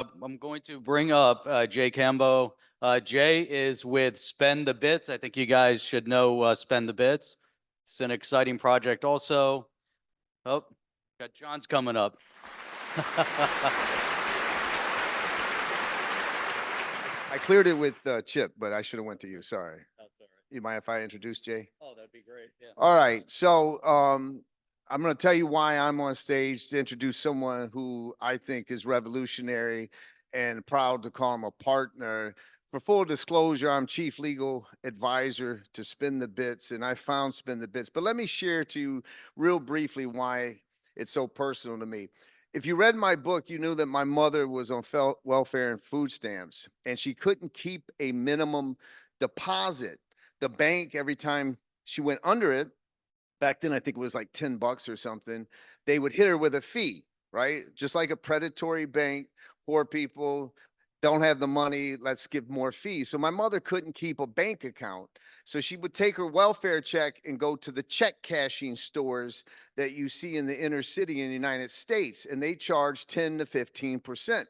I'm going to bring up Jay Kambo. Jay is with Spend the Bits. I think you guys should know Spend the Bits. It's an exciting project also. Oh, got John's coming up. I cleared it with Chip, but I should have went to you. Sorry. That's all right. You mind if I introduce Jay? Oh, that'd be great. Yeah. All right. So I'm going to tell you why I'm on stage to introduce someone who I think is revolutionary and proud to call him a partner. For full disclosure, I'm chief legal advisor to Spin the Bits, and I found Spin the Bits. But let me share to you real briefly why it's so personal to me. If you read my book, you knew that my mother was on welfare and food stamps, and she couldn't keep a minimum deposit. The bank, every time she went under it, back then I think it was like $10 or something, they would hit her with a fee, right? Just like a predatory bank, poor people don't have the money, let's give more fees. So my mother couldn't keep a bank account. So she would take her welfare check and go to the check cashing stores that you see in the inner city in the United States, and they charge 10 to 15%.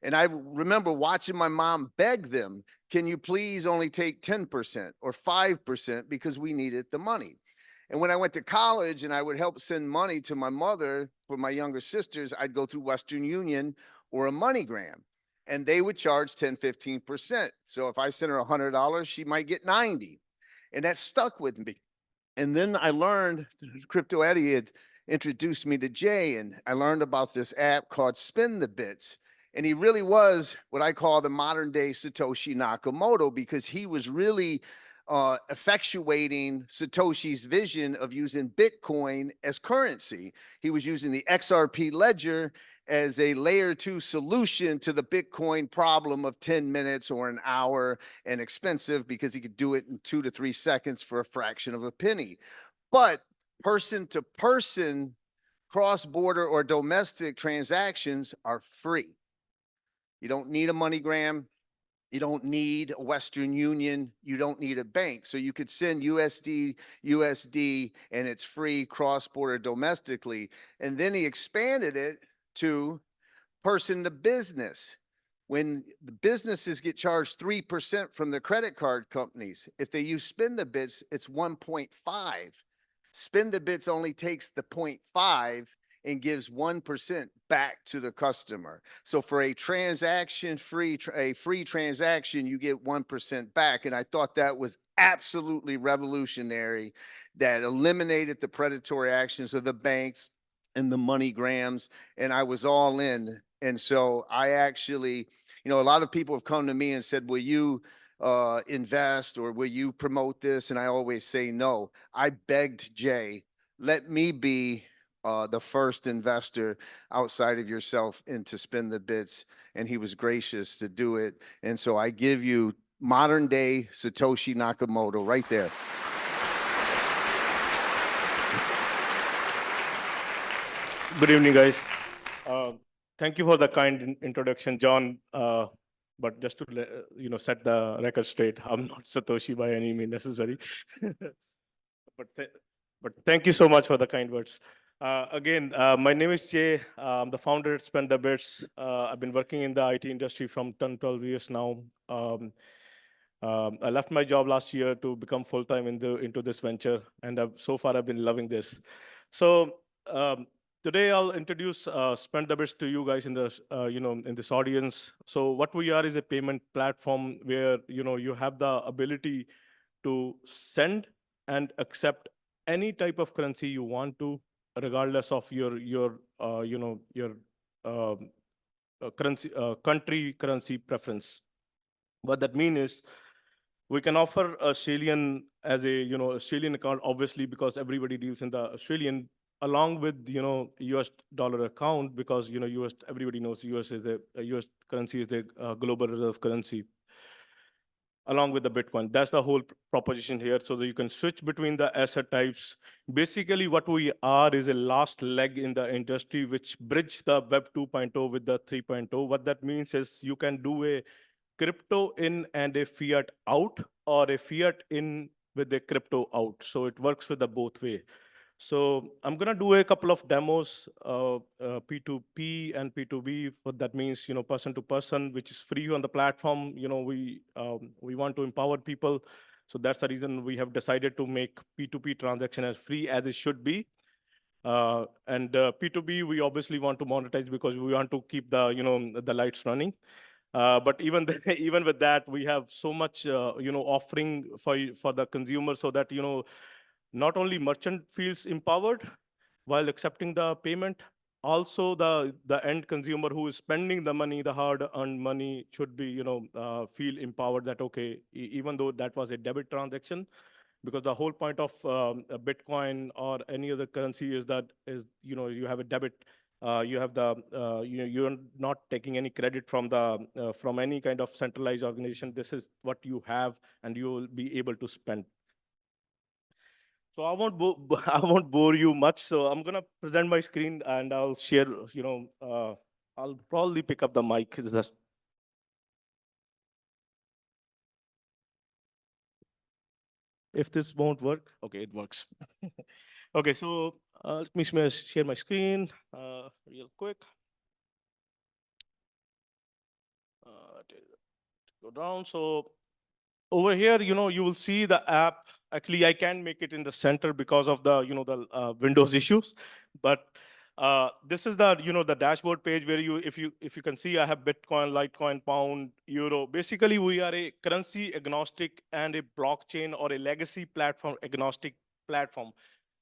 And I remember watching my mom beg them, can you please only take 10% or 5% because we needed the money. And when I went to college and I would help send money to my mother for my younger sisters, I'd go through Western Union or a MoneyGram, and they would charge 10, 15%. So if I sent her $100, she might get 90. And that stuck with me. And then I learned, Crypto Eddie had introduced me to Jay, and I learned about this app called Spin the Bits. And he really was what I call the modern day Satoshi Nakamoto, because he was really effectuating Satoshi's vision of using Bitcoin as currency. He was using the XRP ledger as a layer 2 solution to the Bitcoin problem of 10 minutes or an hour, and expensive because he could do it in 2 to 3 seconds for a fraction of a penny. But person to person, cross-border or domestic transactions are free. You don't need a MoneyGram. You don't need a Western Union. You don't need a bank. So you could send USD, and it's free cross-border domestically. And then he expanded it to person to business. When the businesses get charged 3% from the credit card companies, if they use Spin the Bits, it's 1.5. Spin the Bits only takes the 0.5 and gives 1% back to the customer. So for a free transaction, you get 1% back. And I thought that was absolutely revolutionary. That eliminated the predatory actions of the banks and the MoneyGrams, and I was all in. And so I actually, a lot of people have come to me and said, will you invest, or will you promote this? And I always say no. I begged Jay, let me be the first investor outside of yourself into Spin the Bits, and he was gracious to do it. And so I give you modern day Satoshi Nakamoto right there. Good evening, guys. Thank you for the kind introduction, John. But just to set the record straight, I'm not Satoshi by any means necessary. but thank you so much for the kind words. Again, my name is Jay. I'm the founder at Spend the Bits. I've been working in the IT industry from 10, 12 years now. I left my job last year to become full-time into this venture, and so far I've been loving this. So today I'll introduce Spend the Bits to you guys in this, in this audience. So what we are is a payment platform where you have the ability to send and accept any type of currency you want to, regardless of your country currency preference. What that means is we can offer Australian as a Australian account, obviously, because everybody deals in the Australian, along with US dollar account, because US, everybody knows US is a US currency is a global reserve currency, along with the Bitcoin. That's the whole proposition here, so that you can switch between the asset types. Basically, what we are is a last leg in the industry, which bridge the Web 2.0 with the 3.0. What that means is you can do a crypto in and a fiat out, or a fiat in with a crypto out. So it works with the both way. So I'm gonna do a couple of demos, P2P and P2B. What that means, person to person, which is free on the platform. We want to empower people, so that's the reason we have decided to make P2P transaction as free as it should be. And P2B, we obviously want to monetize because we want to keep the lights running. But even even with that, we have so much offering for the consumer, so that not only merchant feels empowered while accepting the payment, also the end consumer who is spending the money, the hard earned money, should be feel empowered that, okay, even though that was a debit transaction, because the whole point of a Bitcoin or any other currency is that you have a debit. You have you're not taking any credit from from any kind of centralized organization. This is what you have, and you will be able to spend. So I won't I won't bore you much. So I'm gonna present my screen, and I'll share. I'll probably pick up the mic. If this won't work, okay, it works. Okay, so let me share my screen real quick. Go down. So over here, you will see the app. Actually, I can't make it in the center because of the Windows issues. But this is the dashboard page where if you can see, I have Bitcoin, Litecoin, Pound, Euro. Basically, we are a currency agnostic and a blockchain or a legacy platform agnostic platform.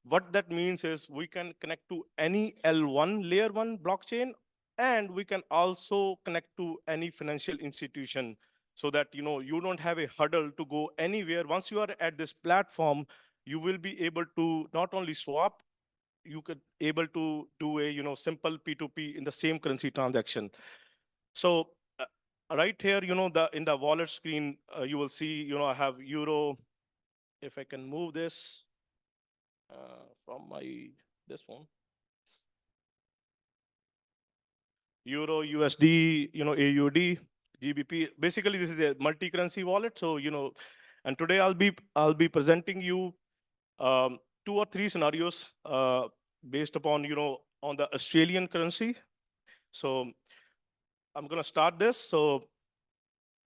What that means is we can connect to any L1 layer 1 blockchain, and we can also connect to any financial institution, so that you don't have a hurdle to go anywhere. Once you are at this platform, you will be able to not only swap, you could able to do a simple P2P in the same currency transaction. So right here, the in the wallet screen, you will see, I have Euro. If I can move this from my this one, Euro, USD, AUD, GBP. Basically, this is a multi-currency wallet. So and today I'll be presenting you two or three scenarios based upon on the Australian currency. So I'm gonna start this. So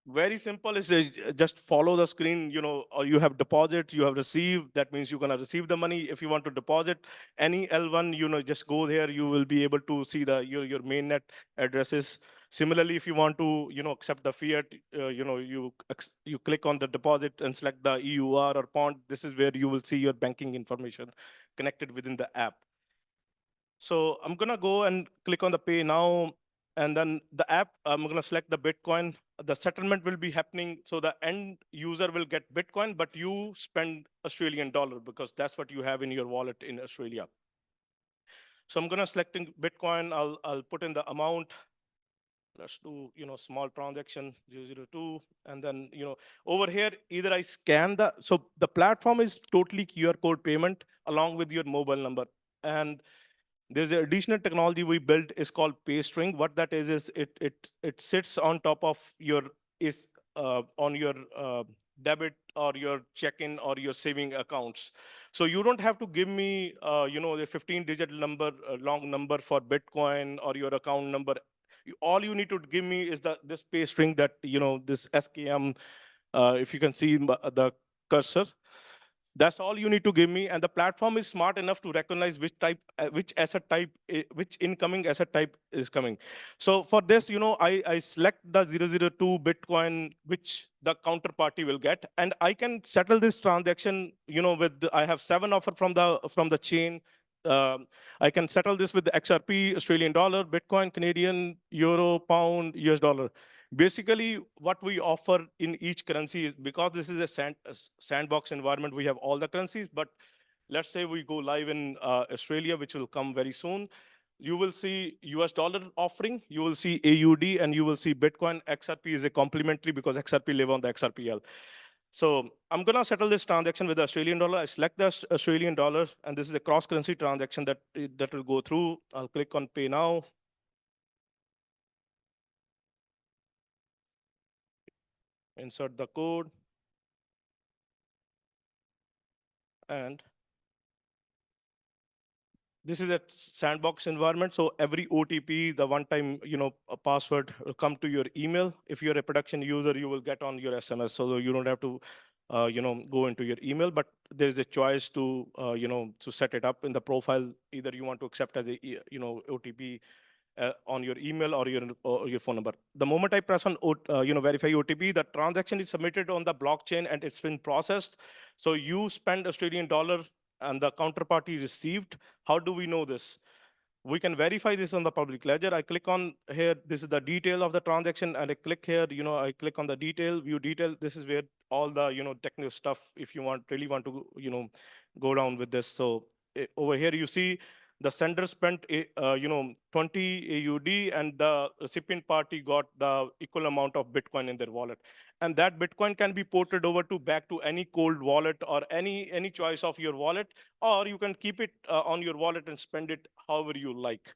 very simple is just follow the screen, or you have deposit, you have received, that means you're going to receive the money. If you want to deposit any L1, just go there, you will be able to see your mainnet addresses. Similarly, if you want to accept the fiat, you click on the deposit and select the EUR or pound. This is where you will see your banking information connected within the app. So I'm gonna go and click on the pay now, and then the app, I'm gonna select the Bitcoin. The settlement will be happening, so the end user will get Bitcoin, but you spend Australian dollar because that's what you have in your wallet in Australia. So I'm gonna selecting Bitcoin. I'll put in the amount. Let's do small transaction 002, and then over here either I scan so the platform is totally QR code payment along with your mobile number. And there's an additional technology we built is called PayString. What that is it sits on top of your on your debit or your check-in or your saving accounts. So you don't have to give me the 15-digit number, long number for Bitcoin or your account number. All you need to give me is this PayString, that this SKM. If you can see the cursor, that's all you need to give me, and the platform is smart enough to recognize which asset type, which incoming asset type is coming. So for this, I select the 002 Bitcoin, which the counterparty will get, and I can settle this transaction. I have 7 offer from the chain. I can settle this with the XRP, Australian dollar, Bitcoin, Canadian, Euro, Pound, US dollar. Basically, what we offer in each currency is, because this is a sandbox environment, we have all the currencies, but let's say we go live in Australia, which will come very soon. You will see US dollar offering, you will see AUD, and you will see Bitcoin. XRP is a complementary because XRP live on the XRPL. So I'm gonna settle this transaction with the Australian dollar. I select the Australian dollar, and this is a cross-currency transaction that will go through. I'll click on pay now. Insert the code, and this is a sandbox environment. So every OTP, the one-time, a password will come to your email. If you're a production user, you will get on your SMS. So you don't have to, go into your email, but there's a choice to, to set it up in the profile. Either you want to accept as a, OTP on your email or your phone number. The moment I press on verify OTP, the transaction is submitted on the blockchain and it's been processed. So you spend Australian dollar and the counterparty received. How do we know this? We can verify this on the public ledger. I click on here, this is the detail of the transaction, and I click here, I click on the detail, view detail. This is where all the, technical stuff, if you really want to, go down with this. So over here, you see the sender spent, 20 AUD, and the recipient party got the equal amount of Bitcoin in their wallet. And that Bitcoin can be ported over to back to any cold wallet or any choice of your wallet, or you can keep it on your wallet and spend it however you like.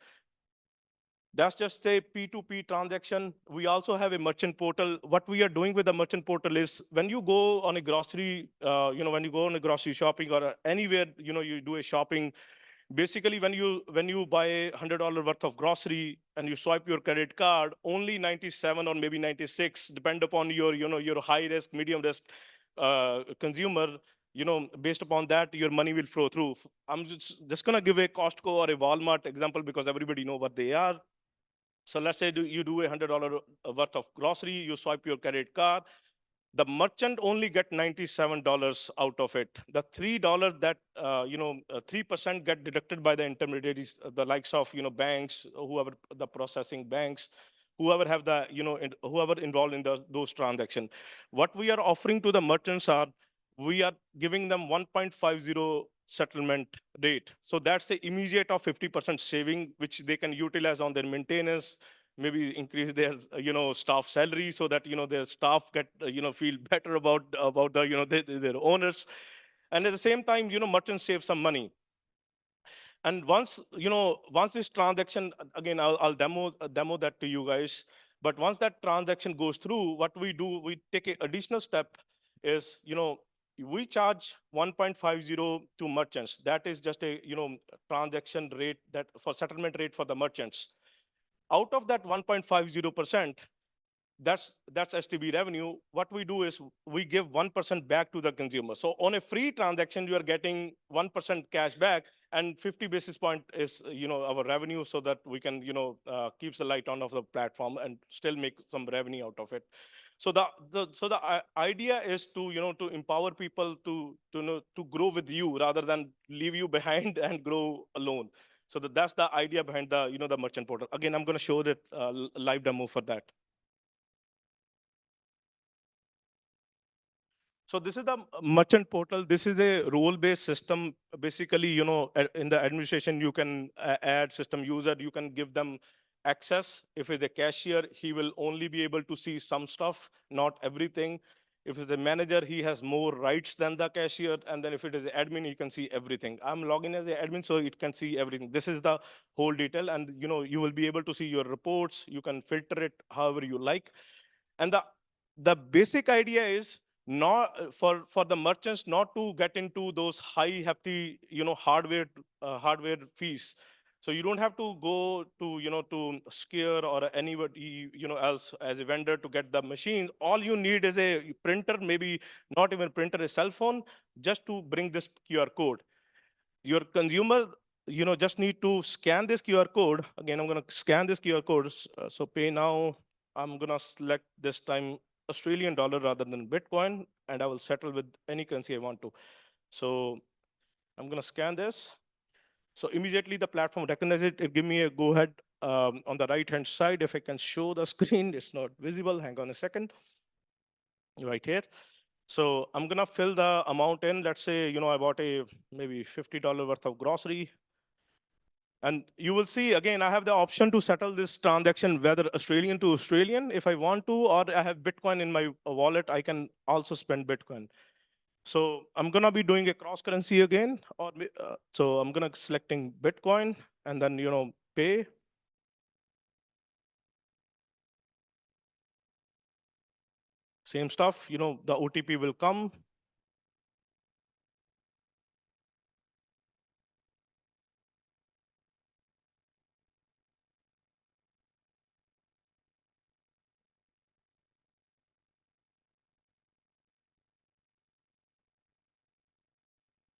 That's just a P2P transaction. We also have a merchant portal. What we are doing with the merchant portal is when you go on a grocery, when you go on a grocery shopping or anywhere, you do a shopping. Basically, when you buy $100 worth of grocery and you swipe your credit card, only 97 or maybe 96, depend upon your high risk, medium risk consumer. Based upon that, your money will flow through. I'm just gonna give a Costco or a Walmart example because everybody know what they are. So let's say you do $100 worth of grocery, you swipe your credit card. The merchant only get $97 out of it. The $3 that 3% get deducted by the intermediaries, the likes of banks, whoever the processing banks, whoever have the whoever involved in those transactions. What we are offering to the merchants are we are giving them 1.50 settlement rate. So that's the immediate of 50% saving, which they can utilize on their maintenance, maybe increase their staff salary so that their staff get feel better about the their owners, and at the same time merchants save some money. And once this transaction, again, I'll demo that to you guys. But once that transaction goes through, what we do, we take an additional step is we charge 1.50 to merchants. That is just a transaction rate that for settlement rate for the merchants. Out of that 1.50%, that's STB revenue. What we do is we give 1% back to the consumer. So on a free transaction, you are getting 1% cash back, and 50 basis point is our revenue, so that we can keeps the light on of the platform and still make some revenue out of it. So the idea is to empower people to grow with you rather than leave you behind and grow alone. So that's the idea behind the the merchant portal. Again, I'm going to show that live demo for that. So this is the merchant portal. This is a role-based system. Basically, in the administration, you can add system user. You can give them access. If it's a cashier, he will only be able to see some stuff, not everything. If it's a manager, he has more rights than the cashier. And then if it is an admin, he can see everything. I'm logging as an admin, so it can see everything. This is the whole detail. And you will be able to see your reports. You can filter it however you like. And the basic idea is not for the merchants not to get into those high hefty hardware fees. So you don't have to go to Scare or anybody else as a vendor to get the machine. All you need is a printer, maybe not even printer, a cell phone, just to bring this QR code. Your consumer just need to scan this QR code. Again, I'm going to scan this QR code. So pay now. I'm going to select this time Australian dollar rather than Bitcoin, and I will settle with any currency I want to. So I'm going to scan this. So immediately the platform recognizes it. It give me a go ahead on the right hand side. If I can show the screen, it's not visible. Hang on a second. Right here. So I'm gonna fill the amount in. Let's say I bought a maybe $50 worth of grocery. And you will see, again, I have the option to settle this transaction, whether Australian to Australian, if I want to, or I have Bitcoin in my wallet, I can also spend Bitcoin. So I'm gonna be doing a cross currency again, so I'm gonna selecting Bitcoin and then pay. Same stuff, the OTP will come.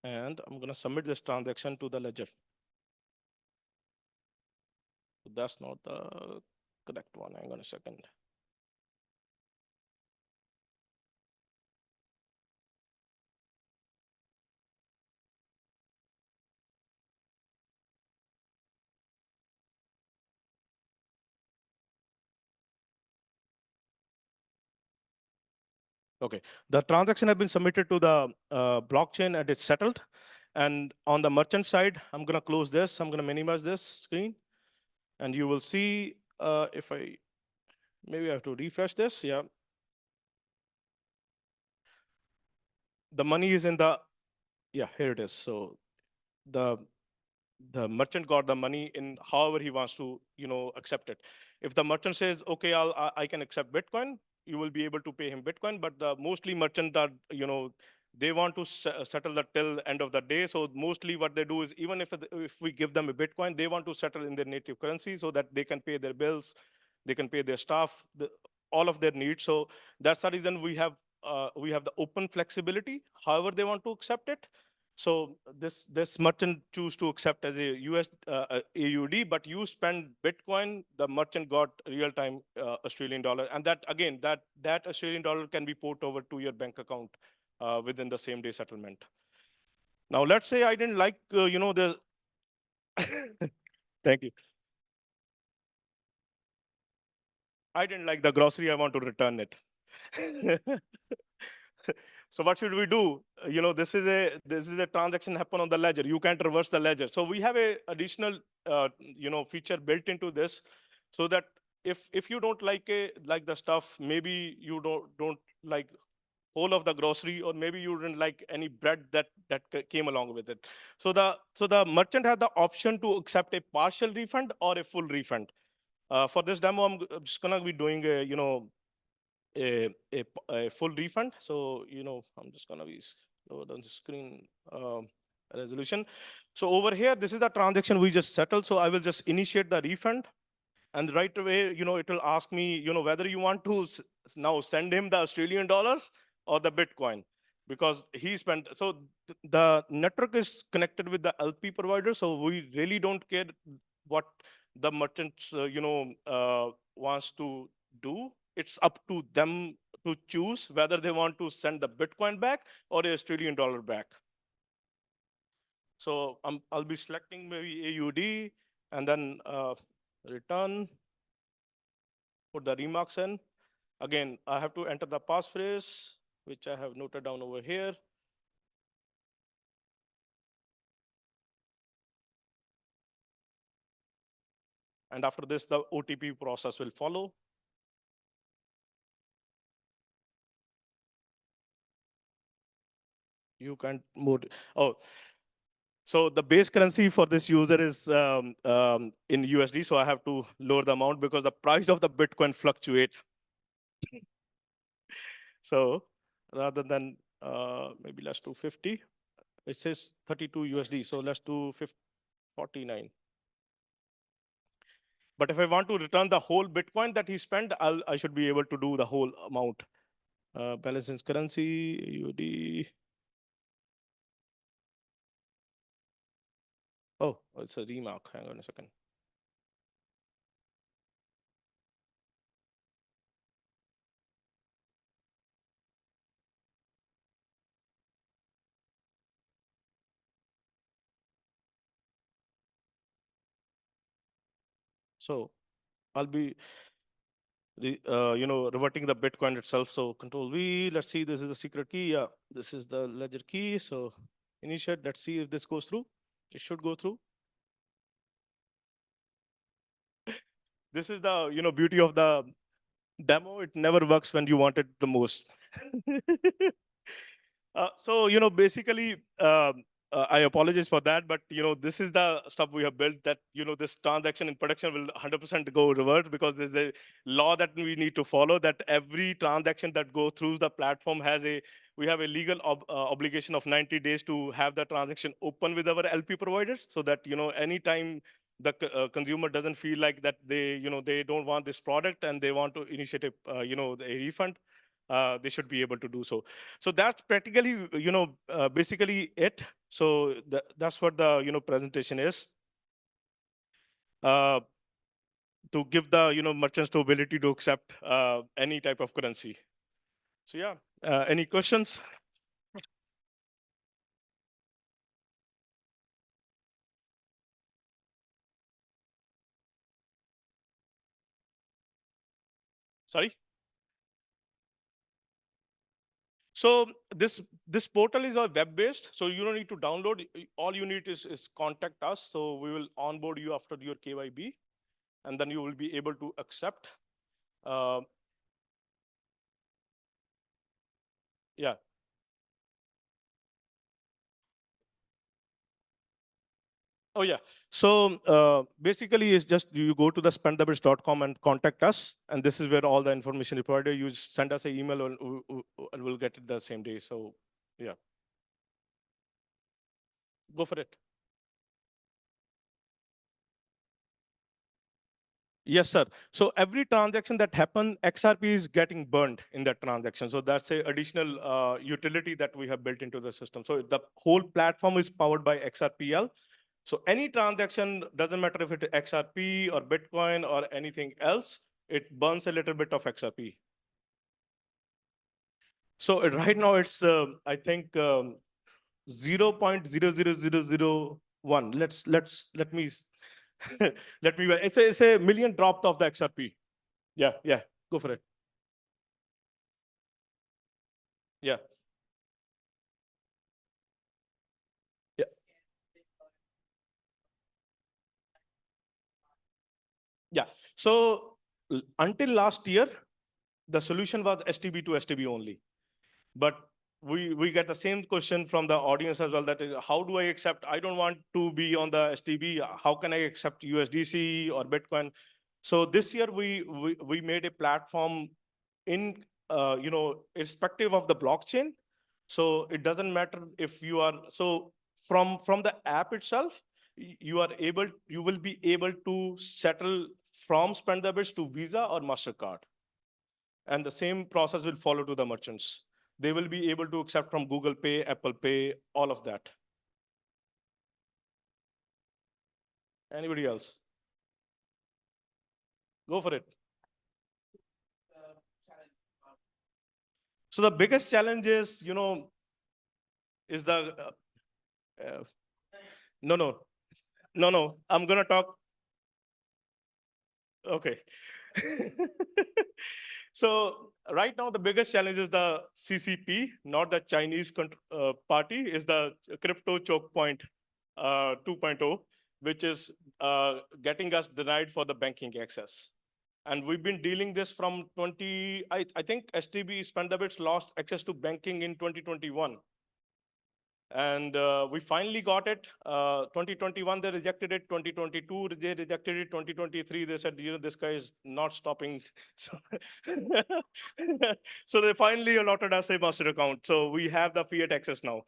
And I'm going to submit this transaction to the ledger. That's not the correct one. Hang on a second. Okay, the transaction has been submitted to the blockchain and it's settled. And on the merchant side, I'm going to close this. I'm going to minimize this screen. And you will see if maybe I have to refresh this. Yeah. The money is in the, yeah, here it is. So the merchant got the money in however he wants to, accept it. If the merchant says, okay, I can accept Bitcoin, you will be able to pay him Bitcoin. But the mostly merchant are, they want to settle that till end of the day. So mostly what they do is even if we give them a Bitcoin, they want to settle in their native currency so that they can pay their bills, they can pay their staff, all of their needs. So that's the reason we have the open flexibility, however they want to accept it. So this merchant choose to accept as a US AUD, but you spend Bitcoin, the merchant got real time Australian dollar, and that again that Australian dollar can be port over to your bank account within the same day settlement. Now let's say I didn't like the thank you. I didn't like the grocery. I want to return it. So what should we do? This is a transaction happen on the ledger. You can't reverse the ledger. So we have a additional feature built into this, so that if you don't like the stuff, maybe you don't like whole of the grocery, or maybe you didn't like any bread that came along with it. So the merchant has the option to accept a partial refund or a full refund. For this demo, I'm just gonna be doing a full refund. So, I'm just gonna be lower on the screen resolution. So over here, this is the transaction we just settled. So I will just initiate the refund. And right away, it will ask me, whether you want to now send him the Australian dollars or the Bitcoin, because he spent. So the network is connected with the LP provider. So we really don't care what the merchants, wants to do. It's up to them to choose whether they want to send the Bitcoin back or the Australian dollar back. So I'll be selecting maybe AUD and then return, put the remarks in. Again, I have to enter the passphrase, which I have noted down over here. And after this, the OTP process will follow. You can't move. Oh, so the base currency for this user is in USD. So I have to lower the amount because the price of the Bitcoin fluctuate. So rather than maybe let's do 50, it says 32 USD. So let's do 49. But if I want to return the whole Bitcoin that he spent, I should be able to do the whole amount. Balance in currency, AUD. Oh, it's a remark. Hang on a second. So I'll be reverting the Bitcoin itself. So Control V, let's see, this is the secret key. Yeah, this is the ledger key. So initiate, let's see if this goes through. It should go through. This is the beauty of the demo. It never works when you want it the most. So, basically, I apologize for that, but, this is the stuff we have built that, this transaction in production will 100% go reverse, because there's a law that we need to follow, that every transaction that goes through the platform we have a legal obligation of 90 days to have the transaction open with our LP providers, so that, anytime the consumer doesn't feel like that they don't want this product and they want to initiate a refund, they should be able to do so. So that's practically, basically it. So that's what the, presentation is. Uh, to give the, merchants the ability to accept any type of currency. So yeah, any questions? Sorry. So this portal is all web based, so you don't need to download. All you need is contact us. So we will onboard you after your KYB, and then you will be able to accept. Uh, yeah. Oh yeah. So basically, it's just you go to the spendthebits.com and contact us, and this is where all the information is provided. You just send us an email, and we'll get it the same day. So yeah, go for it. Yes, sir. So every transaction that happens, XRP is getting burned in that transaction. So that's a additional utility that we have built into the system. So the whole platform is powered by XRPL. So any transaction, doesn't matter if it's XRP or Bitcoin or anything else, it burns a little bit of XRP. So right now it's, I think, 0.00001. Let me let me. It's a million dropped off the XRP. Yeah, go for it. Yeah, yeah, yeah. So until last year, the solution was STB to STB only. But we get the same question from the audience as well, that how do I accept? I don't want to be on the STB. How can I accept USDC or Bitcoin? So this year we made a platform in irrespective of the blockchain. So it doesn't matter if you are, so from the app itself, you will be able to settle from Spend the Bits to Visa or MasterCard. And the same process will follow to the merchants. They will be able to accept from Google Pay, Apple Pay, all of that. Anybody else? Go for it. So the biggest challenge is, is the, no, I'm going to talk. Okay. So right now, the biggest challenge is the CCP, not the Chinese party, is the crypto choke point 2.0, which is getting us denied for the banking access. And we've been dealing this from I think STB Spend the Bits lost access to banking in 2021. And we finally got it. 2021, they rejected it. 2022, they rejected it. 2023, they said, this guy is not stopping. So, so they finally allotted us a master account. So we have the fiat access now.